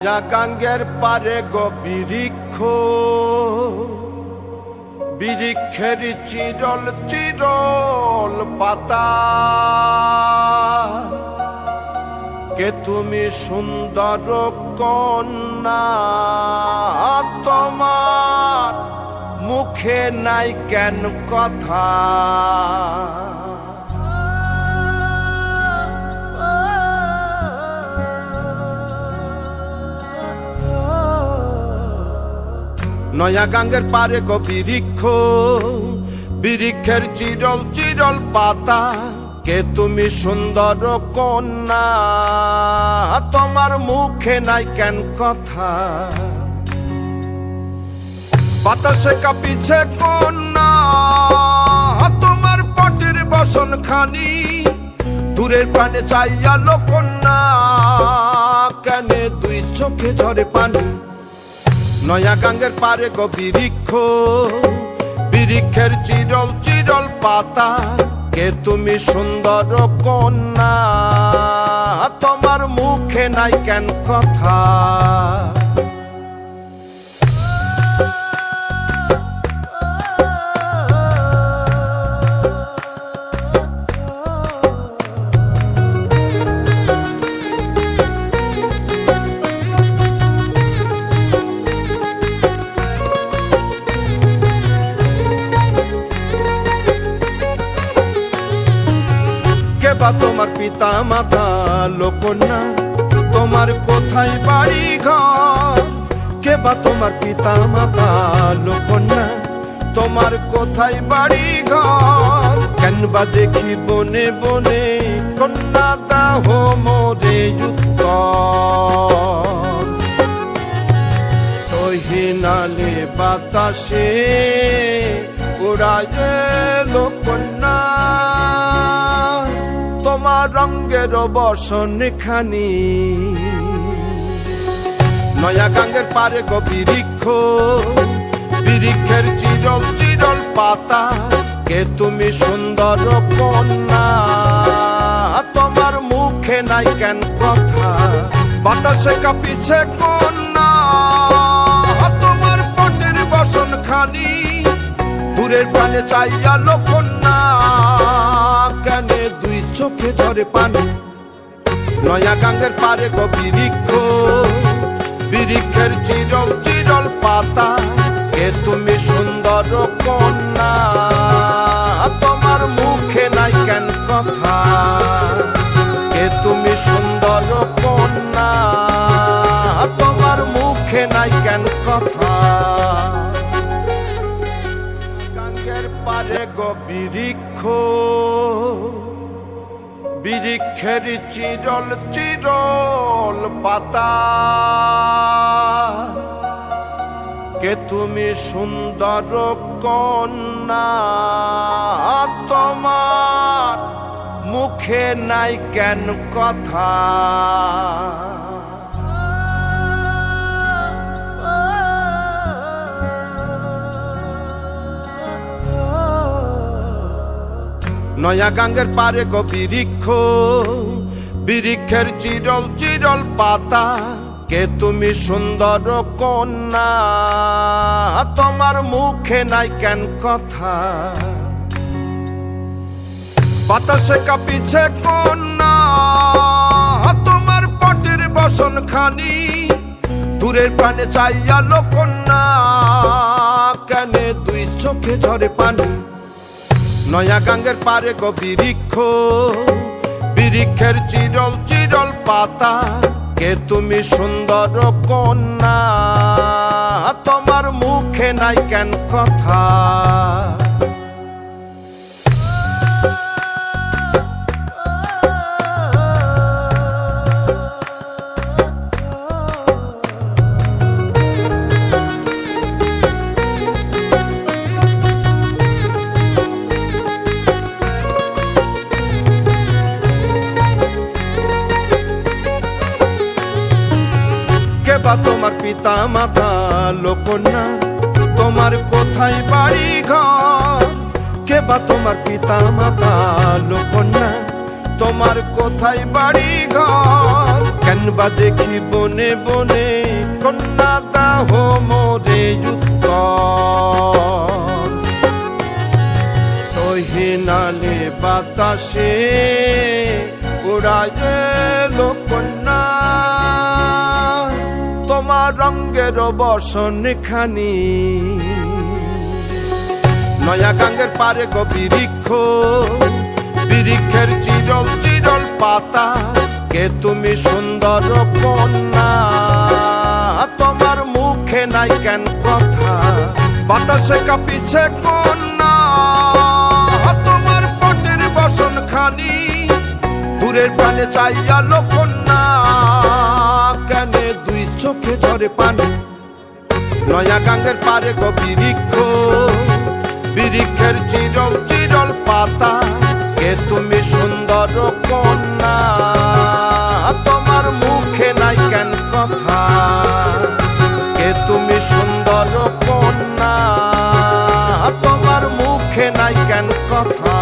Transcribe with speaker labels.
Speaker 1: গাঙ্গের পারে গো বৃক্ষ, বৃক্ষের চিরল চিরল পাতা, কে তুমি সুন্দর কন্যা, তোমার মুখে নাই কেন কথা। নয়া গাঙ্গের পারে গো বৃক্ষ, বৃক্ষের চিরল চিরল পাতা, কে তুমি সুন্দর কন্যা, তোমার মুখে নাই কেন কথা। বাতাসে কাঁপিছে কন্যা, তোমার পটের বসন খানি, দূরের প্রাণে চাইয়ালো কন্যা, কেন দুই চোখে ঝরে পানি। নয়া গাঙ্গের পারে গো বৃক্ষ, বৃক্ষের চিরল চিরল পাতা, কে তুমি সুন্দর কন্যা, তোমার মুখে নাই কেন কথা। বা তোমার পিতা মাতা লোকন্যা, তোমার কোথায় বাড়ি ঘর, কে বা তোমার পিতা মাতা লোকন্যা, তোমার কোথায় বাড়ি ঘর। কেন বা দেখি বনে বনে কন্যা দাহ মোরে উত্তর, হিনালে বাতাসে উড়ায় লোকন্যা, তোমার রঙের বসন খানি। নয়া গাঙ্গের পারে গো বৃক্ষ, বৃক্ষের চিরল চিরল পাতা, কে তুমি সুন্দর কন্যা, তোমার মুখে নাই কেন কথা। বাতাসে কাঁপিছে কন্যা, তোমার পটের বসন খানি, দূরের প্রাণে চাইয়ালো কন্যা, কেন দুই চোখে ঝরে পানি। নয়া গাঙ্গের পারে গো বৃক্ষ, বৃক্ষের চিরল চিরল পাতা, কে তুমি সুন্দর কন্যা, তোমার মুখে নাই কেন কথা। কে তুমি সুন্দর কন্যা, তোমার মুখে নাই কেন কথা। গাঙ্গের পারে গো বৃক্ষ, বৃক্ষের চিরল চিরল পাতা, কে তুমি সুন্দর কন্যা, তোমার মুখে নাই কেন কথা। নয়া গাঙ্গের পারে গো বৃক্ষ, বৃক্ষের চিরল চিরল পাতা, কে তুমি সুন্দর কন্যা, তোমার মুখে নাই কেন কথা। বাতাসে কাঁপিছে কন্যা, তোমার পটের বসন খানি, দূরের প্রাণে চাইয়ালো কন্যা, কেন দুই চোখে ঝরে পানি। নয়া গাঙ্গের পারে গো বৃক্ষ, বৃক্ষের চিরল চিরল পাতা, কে তুমি সুন্দর কন্যা, তোমার মুখে নাই কেন কথা। বা তোমার পিতা মাতা লোকন্যা, তোমার কোথায় বাড়ি ঘর, কে বা তোমার পিতা মাতা লোকন্যা, তোমার কোথায় বাড়ি ঘর। কেন বা দেখি বনে বনে কন্যা দাহ মোরে উত্তর তহিনালে বাতাসে উড়ায় কন্যা তোমার রঙের বসন খানি নয়া গাঙ্গের পারে গো বৃক্ষ বৃক্ষের চিরল চিরল পাতা কে তুমি সুন্দর কন্যা তোমার মুখে নাই কেন কথা বাতাসে কাঁপিছে কন্যা তোমার পটের বসন খানি দূরের প্রাণে চাইয়া কন্যা কেন দুই চোখে ঝরে পানি নয়া গাঙ্গের পারে গো বৃক্ষ বৃক্ষের চিরল চিরল পাতা কে তুমি সুন্দর কন্যা তোমার মুখে নাই কেন কথা কে তুমি সুন্দর কন্যা তোমার মুখে নাই কেন কথা